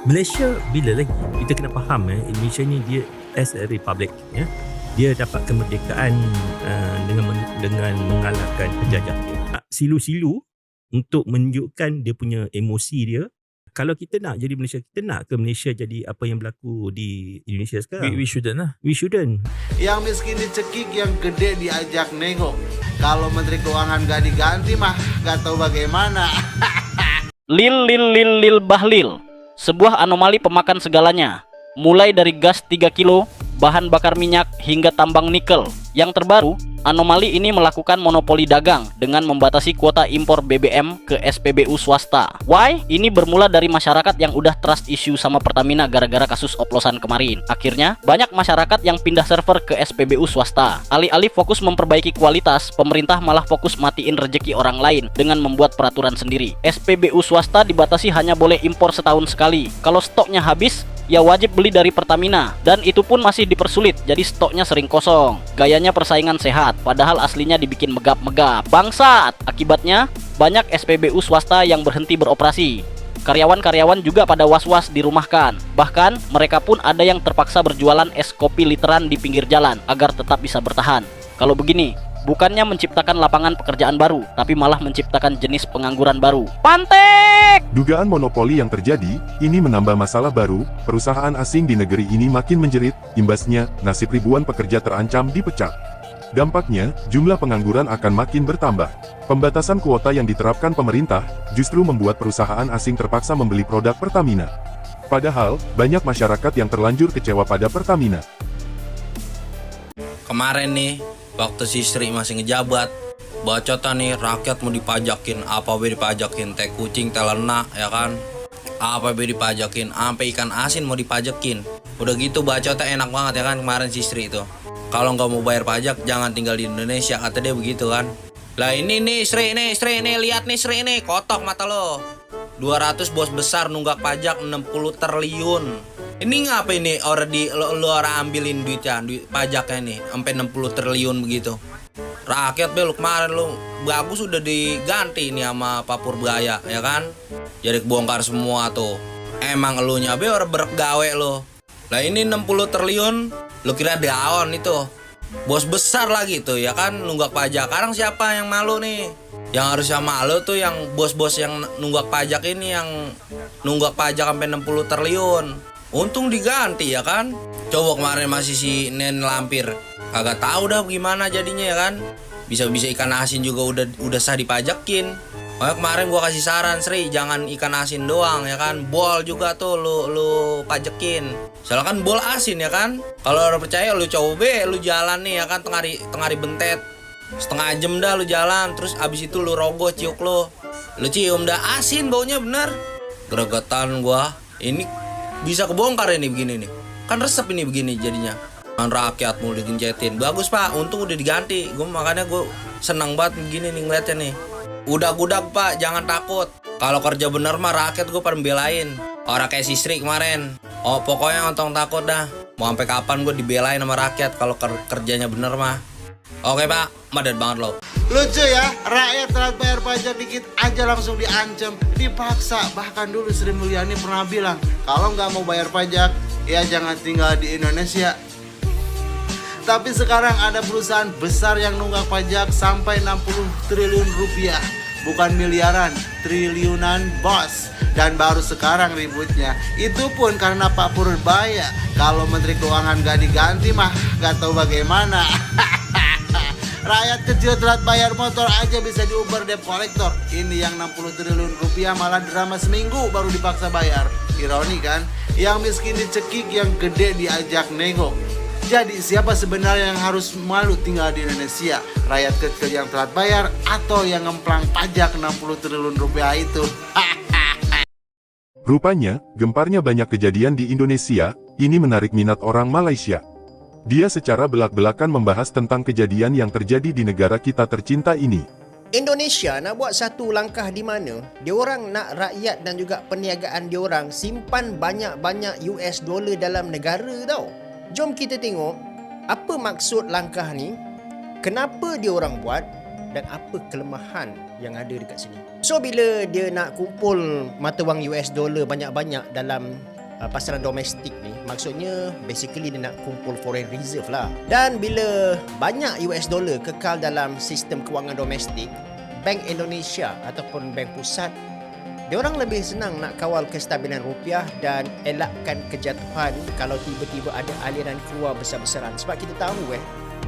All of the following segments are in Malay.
Malaysia bila lagi kita kena faham Indonesia ni dia as a republic ya. Dia dapat kemerdekaan dengan mengalahkan penjajah. Silu-silu untuk menunjukkan dia punya emosi dia. Kalau kita nak jadi Malaysia, kita nak ke Malaysia jadi apa yang berlaku di Indonesia sekarang? We shouldn't lah. We shouldn't. Yang miskin dicekik, yang gede diajak nengok. Kalau Menteri Keuangan gak diganti mah gak tahu bagaimana. Lil Bahlil, sebuah anomali pemakan segalanya. Mulai dari gas 3 kilo, bahan bakar minyak, hingga tambang nikel. Yang terbaru, anomali ini melakukan monopoli dagang dengan membatasi kuota impor BBM ke SPBU swasta. Why? Ini bermula dari masyarakat yang udah trust issue sama Pertamina gara-gara kasus oplosan kemarin. Akhirnya, banyak masyarakat yang pindah server ke SPBU swasta. Alih-alih fokus memperbaiki kualitas, pemerintah malah fokus matiin rejeki orang lain dengan membuat peraturan sendiri. SPBU swasta dibatasi hanya boleh impor setahun sekali. Kalau stoknya habis, ya wajib beli dari Pertamina, dan itu pun masih dipersulit, jadi stoknya sering kosong. Gayanya persaingan sehat, padahal aslinya dibikin megap-megap. Bangsat! Akibatnya, banyak SPBU swasta yang berhenti beroperasi. Karyawan-karyawan juga pada was-was dirumahkan. Bahkan, mereka pun ada yang terpaksa berjualan es kopi literan di pinggir jalan agar tetap bisa bertahan. Kalau begini, bukannya menciptakan lapangan pekerjaan baru, tapi malah menciptakan jenis pengangguran baru. Pantek! Dugaan monopoli yang terjadi, ini menambah masalah baru, perusahaan asing di negeri ini makin menjerit, imbasnya, nasib ribuan pekerja terancam dipecat. Dampaknya, jumlah pengangguran akan makin bertambah. Pembatasan kuota yang diterapkan pemerintah, justru membuat perusahaan asing terpaksa membeli produk Pertamina. Padahal, banyak masyarakat yang terlanjur kecewa pada Pertamina. Kemarin nih, waktu si Sri masih ngejabat, bacotan nih rakyat mau dipajakin, apa be dipajakin, teh kucing, teh lenak, ya kan? Apa be dipajakin, sampai ikan asin mau dipajakin. Udah gitu bacotnya enak banget ya kan kemarin si Sri itu. Kalau nggak mau bayar pajak jangan tinggal di Indonesia, kata dia begitu kan. Lah ini nih Sri nih, lihat nih Sri nih, kotok mata lo. 200 bos besar nunggak pajak 60 triliun. Ini ngapa ini orang lo orang ambilin duitnya, duit pajaknya nih sampai 60 triliun begitu. Rakyat be lu kemarin lu bagus udah diganti nih sama Pak Purbaya ya kan. Jadi kebongkar semua tuh. Emang elunya be orang bergawe lo. Lah ini 60 triliun lu kira daun itu. Bos besar lagi tuh ya kan nunggak pajak. Sekarang siapa yang malu nih? Yang harusnya malu tuh yang bos-bos yang nunggak pajak ini, yang nunggak pajak sampai 60 triliun. Untung diganti ya kan. Coba kemarin masih si Nen Lampir. Kagak tahu dah gimana jadinya ya kan. Bisa-bisa ikan asin juga udah sah dipajakin. Makanya kemarin gua kasih saran Sri, jangan ikan asin doang ya kan. Bol juga tuh lu pajekin. Soalnya kan bol asin ya kan. Kalau orang percaya lu coba lu jalan nih ya kan tengah hari bentet. Setengah jam dah lu jalan, terus abis itu lu rogoh ciuk lu cium dah asin baunya bener. Gregetan gua. Ini bisa kebongkar ini begini nih. Kan resep ini begini jadinya. Kan rakyat mau digencetin. Bagus Pak, untung udah diganti. Makanya gue senang banget begini nih ngeliatnya nih. Udah Pak, jangan takut. Kalau kerja bener mah rakyat gue pada belain. Orang kayak si Sri kemarin. Oh pokoknya ontong takut dah. Mau sampai kapan gue dibelain sama rakyat kalau kerjanya bener mah. Oke Pak, madet banget lo. Lucu ya, rakyat telat bayar pajak dikit aja langsung diancam, dipaksa. Bahkan dulu Sri Mulyani pernah bilang, kalau nggak mau bayar pajak, ya jangan tinggal di Indonesia. Tapi sekarang ada perusahaan besar yang nunggak pajak sampai 60 triliun rupiah. Bukan miliaran, triliunan bos. Dan baru sekarang ributnya. Itu pun karena Pak Purbaya. Kalau Menteri Keuangan gak diganti mah gak tahu bagaimana. Rakyat kecil telat bayar motor aja bisa diuber debt collector. Ini yang 60 triliun rupiah malah drama seminggu baru dipaksa bayar. Ironi kan? Yang miskin dicekik, yang gede diajak nego. Jadi siapa sebenarnya yang harus malu tinggal di Indonesia? Rakyat kecil yang telat bayar atau yang ngemplang pajak 60 triliun rupiah itu? Rupanya, gemparnya banyak kejadian di Indonesia, ini menarik minat orang Malaysia. Dia secara belak-belakan membahas tentang kejadian yang terjadi di negara kita tercinta ini. Indonesia nak buat satu langkah di mana diorang nak rakyat dan juga perniagaan diorang simpan banyak-banyak US dollar dalam negara tau. Jom kita tengok apa maksud langkah ni, kenapa diorang buat dan apa kelemahan yang ada dekat sini. So bila dia nak kumpul mata wang US dollar banyak-banyak dalam pasaran domestik ni, maksudnya basically dia nak kumpul foreign reserve lah. Dan bila banyak US dollar kekal dalam sistem kewangan domestik, Bank Indonesia ataupun Bank Pusat, dia orang lebih senang nak kawal kestabilan rupiah dan elakkan kejatuhan kalau tiba-tiba ada aliran keluar besar-besaran. Sebab kita tahu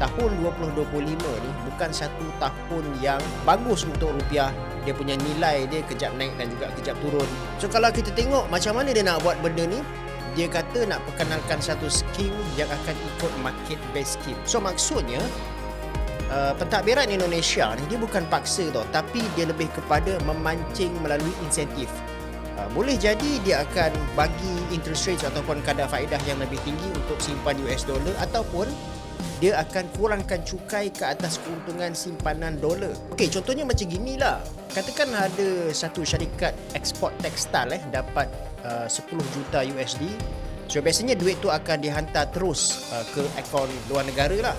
tahun 2025 ni bukan satu tahun yang bagus untuk rupiah. Dia punya nilai dia kejap naik dan juga kejap turun. So kalau kita tengok macam mana dia nak buat benda ni, dia kata nak perkenalkan satu skim yang akan ikut market based scheme. So maksudnya pentadbiran Indonesia ni dia bukan paksa tau, tapi dia lebih kepada memancing melalui insentif. Boleh jadi dia akan bagi interest rates ataupun kadar faedah yang lebih tinggi untuk simpan US dollar, ataupun dia akan kurangkan cukai ke atas keuntungan simpanan dolar. Okey, contohnya macam ginilah. Katakan ada satu syarikat ekspor tekstil dapat 10 juta USD. So biasanya duit tu akan dihantar terus ke akaun luar negara lah.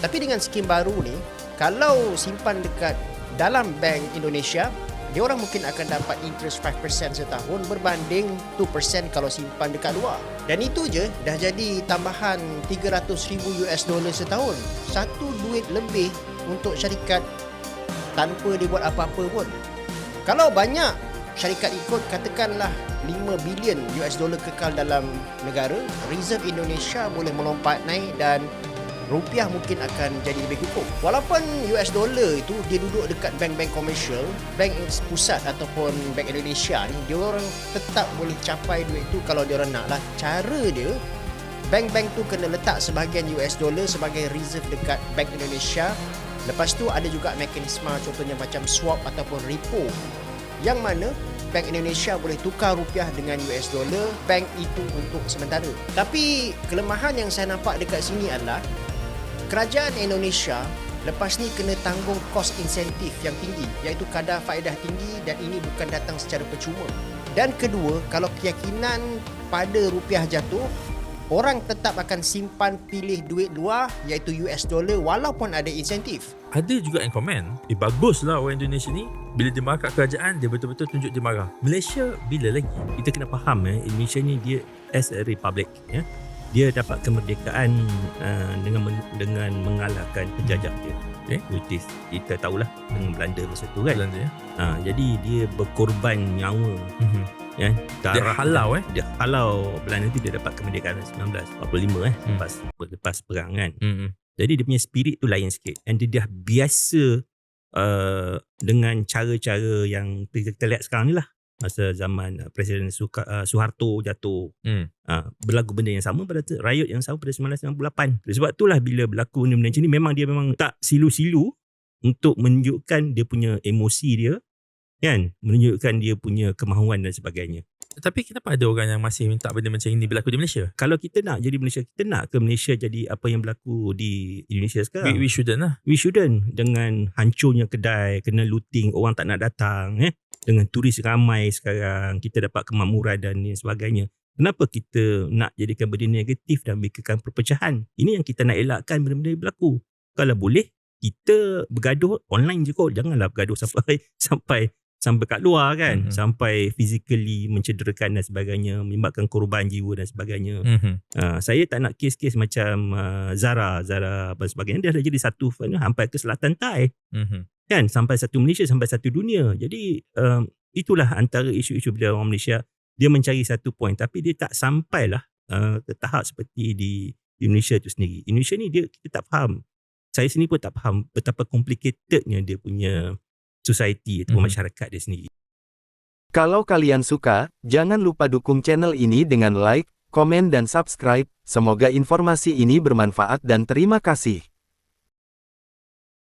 Tapi dengan skim baru ni, kalau simpan dekat dalam Bank Indonesia, dia orang mungkin akan dapat interest 5% setahun berbanding 2% kalau simpan dekat luar. Dan itu je dah jadi tambahan 300,000 US dollar setahun. Satu duit lebih untuk syarikat tanpa dia buat apa-apa pun. Kalau banyak syarikat ikut, katakanlah 5 bilion US dollar kekal dalam negara, reserve Indonesia boleh melompat naik dan rupiah mungkin akan jadi lebih kukuh. Walaupun US dollar itu dia duduk dekat bank-bank komersial, bank pusat ataupun Bank Indonesia ni, dia orang tetap boleh capai duit tu kalau dia orang nak lah. Cara dia, bank-bank tu kena letak sebahagian US dollar sebagai reserve dekat Bank Indonesia. Lepas tu ada juga mekanisme contohnya macam swap ataupun repo, yang mana Bank Indonesia boleh tukar rupiah dengan US dollar, bank itu untuk sementara. Tapi kelemahan yang saya nampak dekat sini adalah kerajaan Indonesia lepas ni kena tanggung kos insentif yang tinggi, iaitu kadar faedah tinggi, dan ini bukan datang secara percuma. Dan kedua, kalau keyakinan pada rupiah jatuh, orang tetap akan simpan pilih duit luar iaitu US dollar walaupun ada insentif. Ada juga yang komen, baguslah orang Indonesia ni bila dia marah kat kerajaan, dia betul-betul tunjuk dia marah. Malaysia bila lagi? Kita kena faham Indonesia ni dia as a republic dia dapat kemerdekaan dengan mengalahkan penjajah dia. Which is kita tahulah dengan Belanda masa tu kan. Belanda, jadi dia berkorban nyawa. Dia halau Dia halau Belanda tu, dia dapat kemerdekaan 1945 lepas perang kan. Jadi dia punya spirit tu lain sikit, and dia dah biasa dengan cara-cara yang kita lihat sekarang ni lah. Masa zaman Presiden Suharto jatuh, berlaku benda yang sama pada riot yang sama pada 1998. Sebab itulah bila berlaku benda-benda macam ni, dia memang tak silu-silu untuk menunjukkan dia punya emosi dia, kan, menunjukkan dia punya kemahuan dan sebagainya. Tapi kenapa ada orang yang masih minta benda macam ini berlaku di Malaysia? Kalau kita nak jadi Malaysia, kita nak ke Malaysia jadi apa yang berlaku di Indonesia sekarang? We shouldn't lah. We shouldn't. Dengan hancurnya kedai, kena looting, orang tak nak datang, dengan turis ramai sekarang, kita dapat kemakmuran dan sebagainya. Kenapa kita nak jadikan benda negatif dan bikinkan perpecahan? Ini yang kita nak elakkan benda-benda yang berlaku. Kalau boleh, kita bergaduh online je kot. Janganlah bergaduh sampai kat luar kan. Sampai physically mencederakan dan sebagainya, menyebabkan korban jiwa dan sebagainya. Saya tak nak kes-kes macam Zara dan sebagainya. Dia dah jadi satu sampai ke Selatan Thai. Kan, sampai satu Malaysia, sampai satu dunia. Jadi itulah antara isu-isu bila orang Malaysia, dia mencari satu point, tapi dia tak sampailah ke tahap seperti di Indonesia tu sendiri. Indonesia ni kita tak faham. Saya sendiri pun tak faham betapa complicatednya dia punya society atau masyarakat dia sendiri. Kalau kalian suka, jangan lupa dukung channel ini dengan like, komen dan subscribe. Semoga informasi ini bermanfaat dan terima kasih.